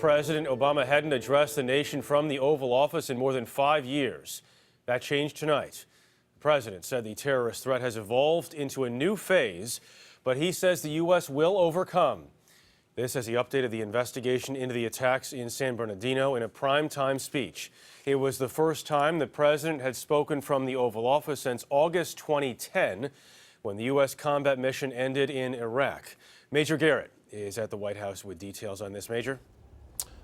President Obama hadn't addressed the nation from the Oval Office in more than 5 years. That changed tonight. The president said the terrorist threat has evolved into a new phase, but he says the U.S. will overcome. This as he updated the investigation into the attacks in San Bernardino in a primetime speech. It was the first time the president had spoken from the Oval Office since August 2010, when the U.S. combat mission ended in Iraq. Major Garrett is at the White House with details on this. Major?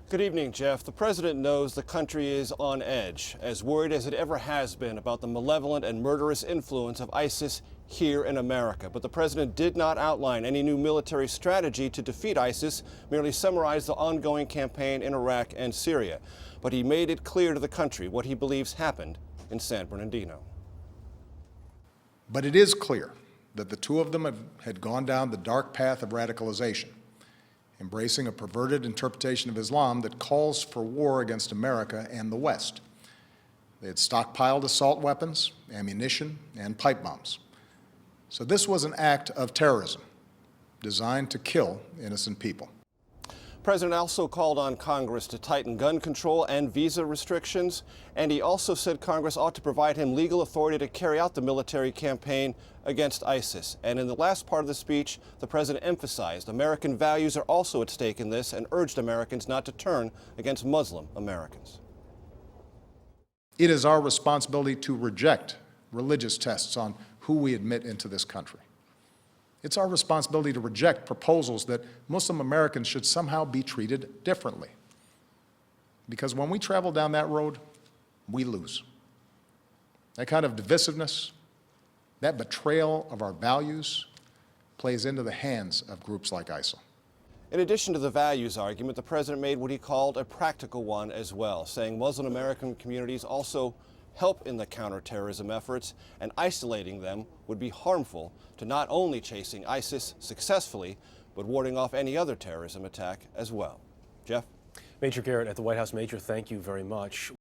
Good evening, Jeff. The president knows the country is on edge, as worried as it ever has been about the malevolent and murderous influence of ISIS here in America. But the president did not outline any new military strategy to defeat ISIS, merely summarized the ongoing campaign in Iraq and Syria. But he made it clear to the country what he believes happened in San Bernardino. But it is clear that the two of them had gone down the dark path of radicalization, embracing a perverted interpretation of Islam that calls for war against America and the West. They had stockpiled assault weapons, ammunition, and pipe bombs. So this was an act of terrorism designed to kill innocent people. The president also called on Congress to tighten gun control and visa restrictions, and he also said Congress ought to provide him legal authority to carry out the military campaign against ISIS. And in the last part of the speech, the president emphasized American values are also at stake in this and urged Americans not to turn against Muslim Americans. It is our responsibility to reject religious tests on who we admit into this country. It's our responsibility to reject proposals that Muslim Americans should somehow be treated differently. Because when we travel down that road, we lose. That kind of divisiveness, that betrayal of our values, plays into the hands of groups like ISIL. In addition to the values argument, the president made what he called a practical one as well, saying Muslim American communities also help in the counterterrorism efforts, and isolating them would be harmful to not only chasing ISIS successfully, but warding off any other terrorism attack as well. Jeff? Major Garrett at the White House. Major, thank you very much.